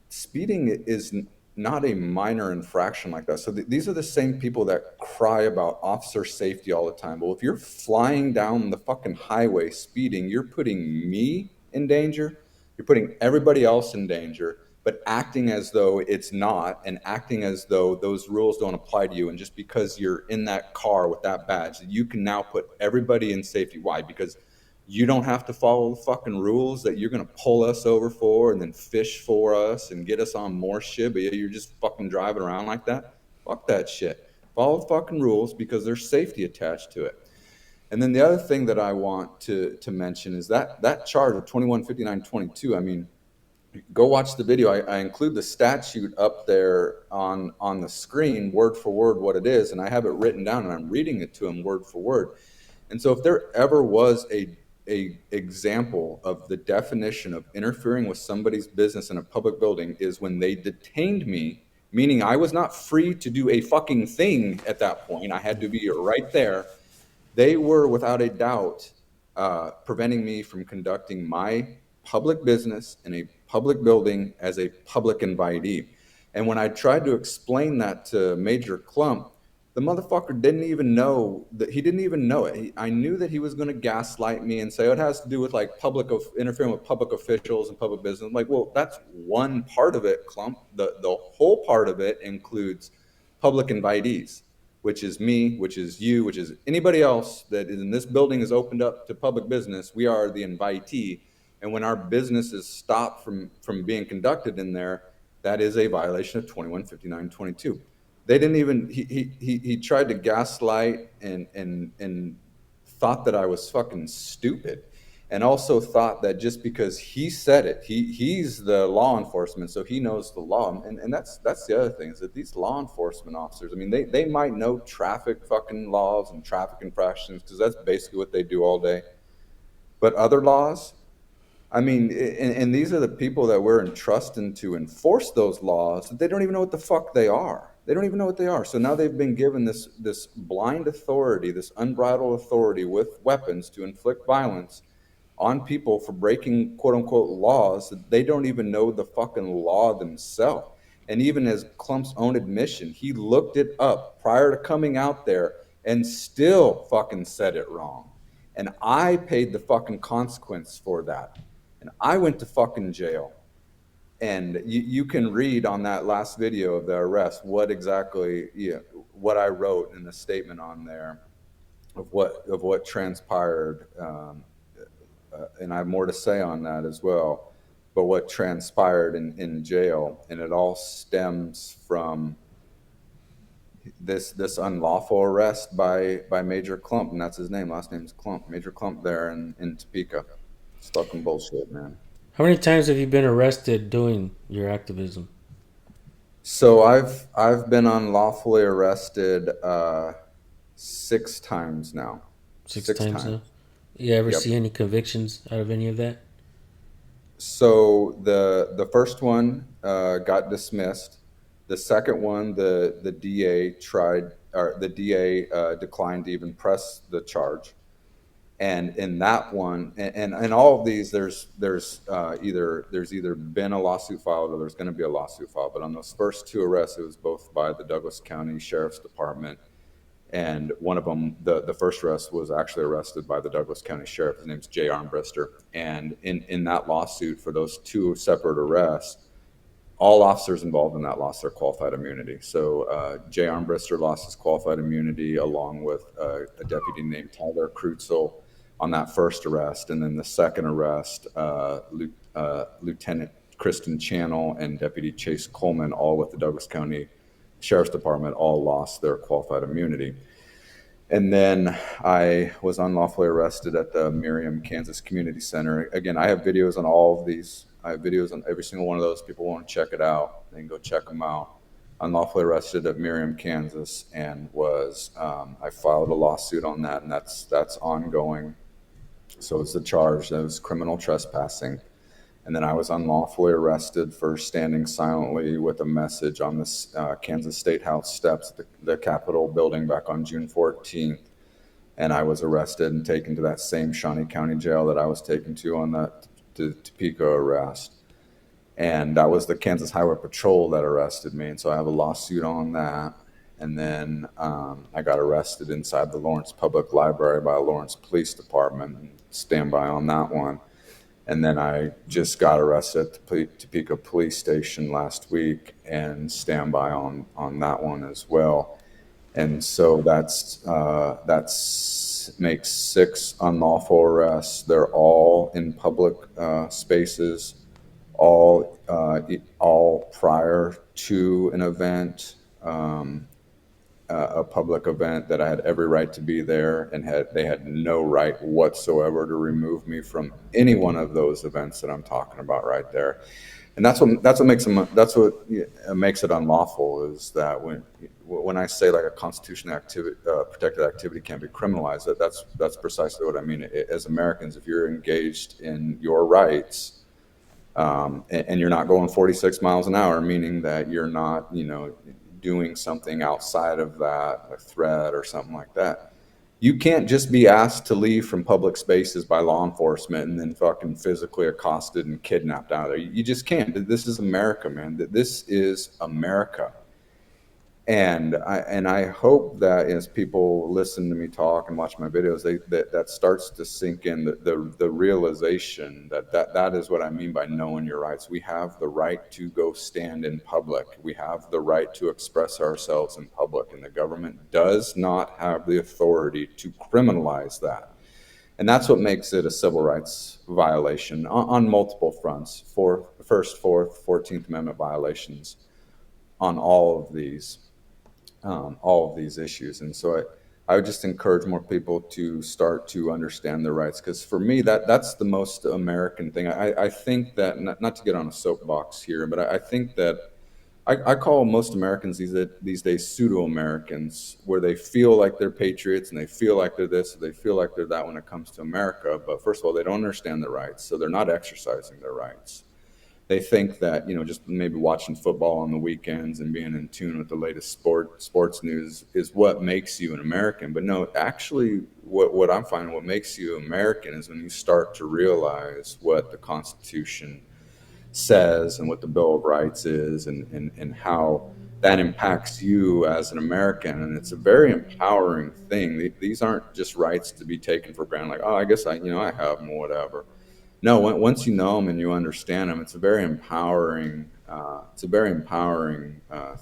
speeding is not a minor infraction like that. So these are the same people that cry about officer safety all the time. Well, if you're flying down the fucking highway speeding, you're putting me in danger. You're putting everybody else in danger, but acting as though it's not, and acting as though those rules don't apply to you. And just because you're in that car with that badge, you can now put everybody in safety. Why? Because you don't have to follow the fucking rules that you're going to pull us over for and then fish for us and get us on more shit, but you're just fucking driving around like that. Fuck that shit. Follow the fucking rules because there's safety attached to it. And then the other thing that I want to mention is that charge of 215922. I mean, go watch the video. I include the statute up there on the screen, word for word, what it is, and I have it written down, and I'm reading it to him word for word. And so if there ever was a example of the definition of interfering with somebody's business in a public building, is when they detained me, meaning I was not free to do a fucking thing at that point. I had to be right there. They were without a doubt preventing me from conducting my public business in a public building as a public invitee. And when I tried to explain that to Major Clump, the motherfucker didn't even know that he didn't even know it. I knew that he was going to gaslight me and say, oh, it has to do with like interfering with public officials and public business. I'm like, well, that's one part of it, Clump. The whole part of it includes public invitees, which is me, which is you, which is anybody else that is in this building is opened up to public business. We are the invitee. And when our business is stopped from being conducted in there, that is a violation of 215922. They didn't even he tried to gaslight and thought that I was fucking stupid, and also thought that just because he said it, he's the law enforcement, so he knows the law. And that's the other thing, is that these law enforcement officers, I mean, they might know traffic fucking laws and traffic infractions, because that's basically what they do all day. But other laws, I mean, and these are the people that we're entrusting to enforce those laws. They don't even know what the fuck they are. They don't even know what they are. So now they've been given this blind authority, this unbridled authority with weapons to inflict violence on people for breaking quote unquote laws that they don't even know the fucking law themselves. And even as Clump's own admission, he looked it up prior to coming out there and still fucking said it wrong. And I paid the fucking consequence for that. And I went to fucking jail. And you can read on that last video of the arrest what I wrote in the statement on there of what transpired. And I have more to say on that as well. But what transpired in jail, and it all stems from this unlawful arrest by Major Clump, and that's his name. Last name's Clump. Major Clump there in Topeka. It's fucking bullshit, man. How many times have you been arrested doing your activism? So I've been unlawfully arrested 6 times now. Six times now? You ever see any convictions out of any of that? So the first one got dismissed. The second one, the DA declined to even press the charge. And in that one, and all of these, there's either been a lawsuit filed or there's going to be a lawsuit filed. But on those first 2 arrests, it was both by the Douglas County Sheriff's Department, and one of them, the first arrest, was actually arrested by the Douglas County Sheriff. His name's Jay Armbrister. And in that lawsuit, for those 2 separate arrests, all officers involved in that lost their qualified immunity. So Jay Armbrister lost his qualified immunity along with a deputy named Tyler Krutzel on that first arrest. And then the second arrest, Lieutenant Kristen Channel and Deputy Chase Coleman, all with the Douglas County Sheriff's Department, all lost their qualified immunity. And then I was unlawfully arrested at the Miriam, Kansas Community Center. Again, I have videos on all of these. I have videos on every single one of those. People want to check it out, they can go check them out. Unlawfully arrested at Miriam, Kansas, and I filed a lawsuit on that, and that's ongoing. So it's the charge that was criminal trespassing. And then I was unlawfully arrested for standing silently with a message on this Kansas State House steps, the Capitol building, back on June 14th. And I was arrested and taken to that same Shawnee County jail that I was taken to on that Topeka arrest. And that was the Kansas Highway Patrol that arrested me. And so I have a lawsuit on that. And then I got arrested inside the Lawrence Public Library by a Lawrence Police Department, and stand by on that one. And then I just got arrested at the Topeka Police Station last week, and stand by on that one as well. And so that's makes 6 unlawful arrests. They're all in public spaces, all prior to an event, a public event that I had every right to be there, and they had no right whatsoever to remove me from any one of those events that I'm talking about right there. And that's what makes it unlawful, is that when I say like a constitutional protected activity can't be criminalized, that's precisely what I mean. As Americans, if you're engaged in your rights, and you're not going 46 miles an hour, meaning that you're not, doing something outside of that, a threat or something like that, You can't just be asked to leave from public spaces by law enforcement and then fucking physically accosted and kidnapped out of there. You just can't. This is America, man. This is America. And I hope that as people listen to me talk and watch my videos, that starts to sink in the realization that is what I mean by knowing your rights. We have the right to go stand in public. We have the right to express ourselves in public, and the government does not have the authority to criminalize that. And that's what makes it a civil rights violation on multiple fronts: First, Fourth, 14th Amendment violations on all of these issues. And so I would just encourage more people to start to understand their rights, because for me that's the most American thing. I think that, not to get on a soapbox here, but I think that I call most Americans these days pseudo-Americans, where they feel like they're patriots and they feel like they're this, or they feel like they're that when it comes to America. But first of all, they don't understand their rights, so they're not exercising their rights. They think that, just maybe watching football on the weekends and being in tune with the latest sports news is what makes you an American. But no, actually, what I'm finding, what makes you American is when you start to realize what the Constitution says and what the Bill of Rights is, and how that impacts you as an American. And it's a very empowering thing. These aren't just rights to be taken for granted, like, oh, I guess I have them or whatever. No, once you know them and you understand them, it's a very empowering.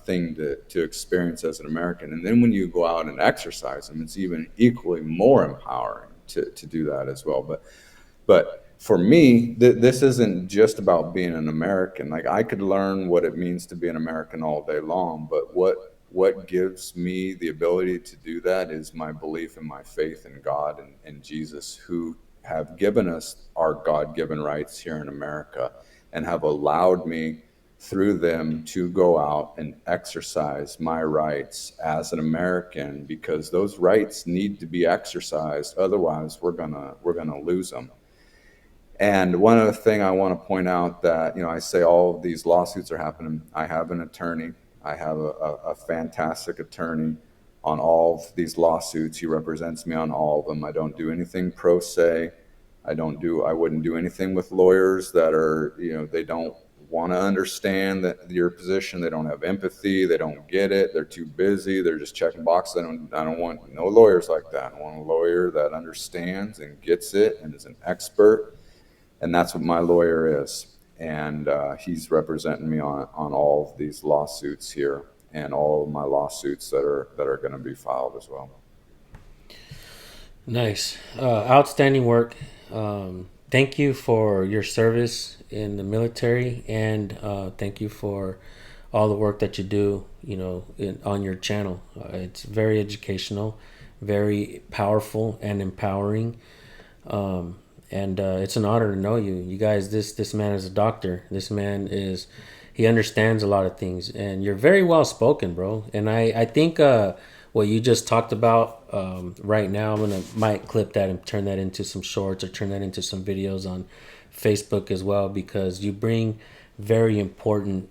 Thing to experience as an American. And then when you go out and exercise them, it's even equally more empowering to do that as well. But for me, this isn't just about being an American. Like, I could learn what it means to be an American all day long, but what gives me the ability to do that is my belief and my faith in God and Jesus, who have given us our God-given rights here in America and have allowed me through them to go out and exercise my rights as an American, because those rights need to be exercised. Otherwise, we're gonna lose them. And one other thing I want to point out, that, I say all of these lawsuits are happening. I have an attorney. I have a fantastic attorney on all of these lawsuits. He represents me on all of them. I don't do anything pro se. I wouldn't do anything with lawyers that are, they don't want to understand your position. They don't have empathy. They don't get it. They're too busy. They're just checking boxes. I don't want no lawyers like that. I want a lawyer that understands and gets it and is an expert. And that's what my lawyer is. And he's representing me on all of these lawsuits here, and all of my lawsuits that are going to be filed as well. Nice. Outstanding work. Thank you for your service in the military, and thank you for all the work that you do, on your channel. It's very educational, very powerful and empowering. And it's an honor to know you. You guys, this man is a doctor. This man he understands a lot of things, and you're very well spoken, bro. And I think what you just talked about right now, might clip that and turn that into some shorts, or turn that into some videos on Facebook as well, because you bring very important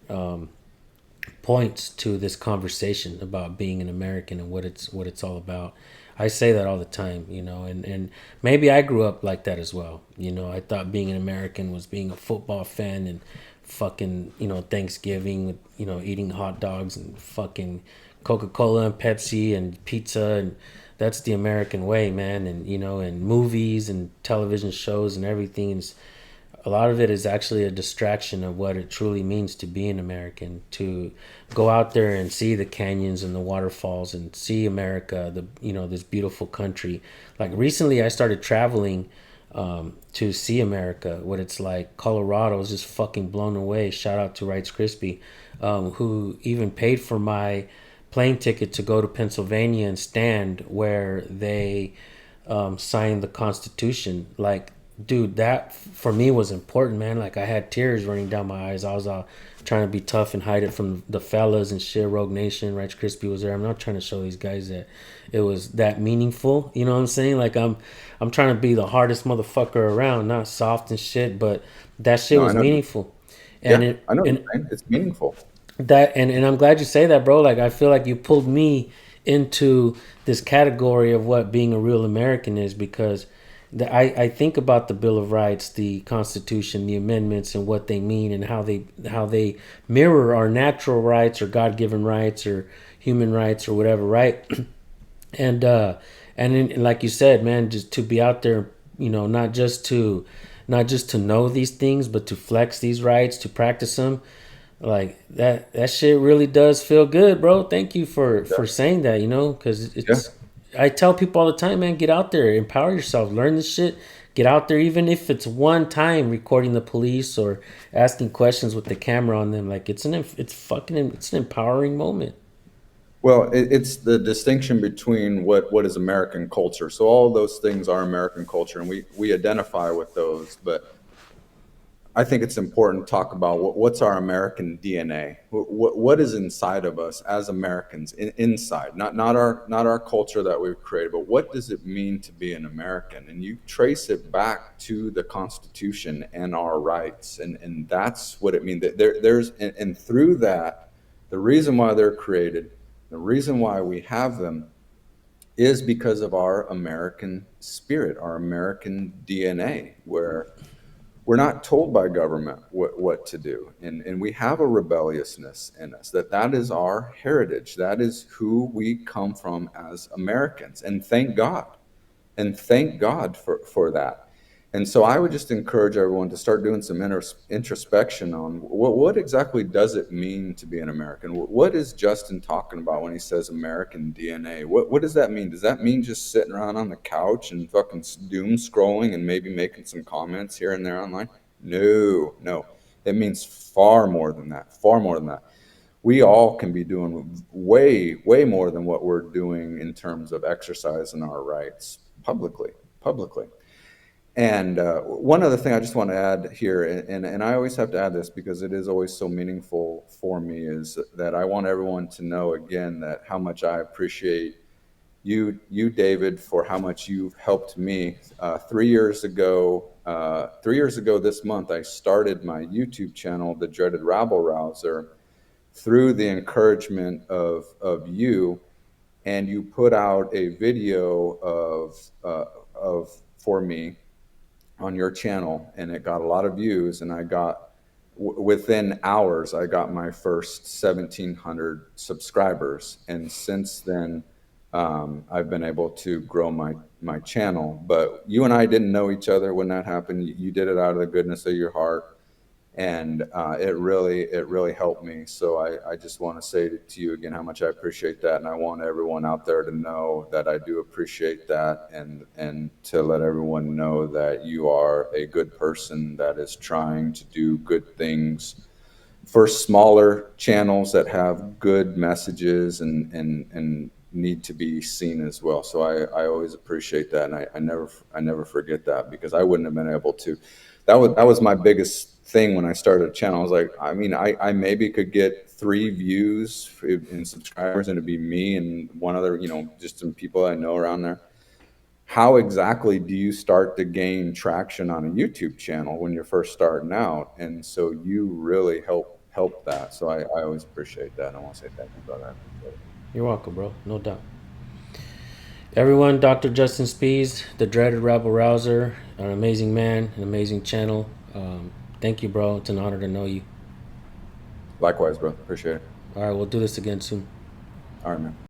points to this conversation about being an American and what it's all about. I say that all the time, and maybe I grew up like that as well. I thought being an American was being a football fan and fucking, Thanksgiving with, eating hot dogs and fucking Coca-Cola and Pepsi and pizza. And that's the American way, man. And, and movies and television shows and everything a lot of it is actually a distraction of what it truly means to be an American, to go out there and see the canyons and the waterfalls and see America, this beautiful country. Like, recently I started traveling to see America, what it's like. Colorado, was just fucking blown away. Shout out to Rice Krispie, who even paid for my plane ticket to go to Pennsylvania and stand where they signed the Constitution. Like, dude, that for me was important, man. Like, I had tears running down my eyes. I was trying to be tough and hide it from the fellas and shit. Rogue Nation, Rice Krispie was there. I'm not trying to show these guys that it was that meaningful. You know what I'm saying? Like, I'm trying to be the hardest motherfucker around, not soft and shit, but that shit was meaningful. And I know what you're saying. It's meaningful. That and I'm glad you say that, bro. Like, I feel like you pulled me into this category of what being a real American is, because I think about the Bill of Rights, the Constitution, the amendments, and what they mean, and how they mirror our natural rights or God-given rights or human rights or whatever, right? And like you said, man, just to be out there, not just to know these things, but to flex these rights, to practice them, like that shit really does feel good, bro. Thank you for saying that, because it's. I tell people all the time, man, get out there, empower yourself, learn this shit, get out there, even if it's one time recording the police or asking questions with the camera on them. Like it's an empowering moment. Well, it's the distinction between what is American culture. So all those things are American culture, and we identify with those. But I think it's important to talk about what's our American DNA. What is inside of us as Americans, inside, not our culture that we've created, but what does it mean to be an American? And you trace it back to the Constitution and our rights, and that's what it means. And through that, the reason why they're created, the reason why we have them, is because of our American spirit, our American DNA, where we're not told by government what to do. And we have a rebelliousness in us, that is our heritage. That is who we come from as Americans. And thank God. And thank God for that. And so I would just encourage everyone to start doing some introspection on what exactly does it mean to be an American? What is Justin talking about when he says American DNA? What does that mean? Does that mean just sitting around on the couch and fucking doom scrolling and maybe making some comments here and there online? No. It means far more than that, far more than that. We all can be doing way, way more than what we're doing in terms of exercising our rights publicly. And one other thing I just want to add here, and I always have to add this because it is always so meaningful for me, is that I want everyone to know again that how much I appreciate you, David, for how much you've helped me. 3 years ago this month, I started my YouTube channel, The Dreaded Rabble Rouser, through the encouragement of you, and you put out a video for me on your channel, and it got a lot of views, and I got within hours I got my first 1,700 subscribers, and since then I've been able to grow my channel. But you and I didn't know each other when that happened. You did it out of the goodness of your heart, and it really helped me. So I just want to say to you again how much I appreciate that, and I want everyone out there to know that I do appreciate that, and to let everyone know that you are a good person that is trying to do good things for smaller channels that have good messages and need to be seen as well. So I always appreciate that, and I never forget that, because I wouldn't have been able to. That was my biggest thing when I started a channel. I was like, I maybe could get 3 views in subscribers, and it'd be me and one other, just some people I know around there. How exactly do you start to gain traction on a YouTube channel when you're first starting out? And so you really help that. So I always appreciate that. I want to say thank you for that. You're welcome, bro. No doubt. Everyone, Dr. Justin Spees, The Dreaded Rabble Rouser, an amazing man, an amazing channel. Thank you, bro. It's an honor to know you. Likewise, bro. Appreciate it. All right, we'll do this again soon. All right, man.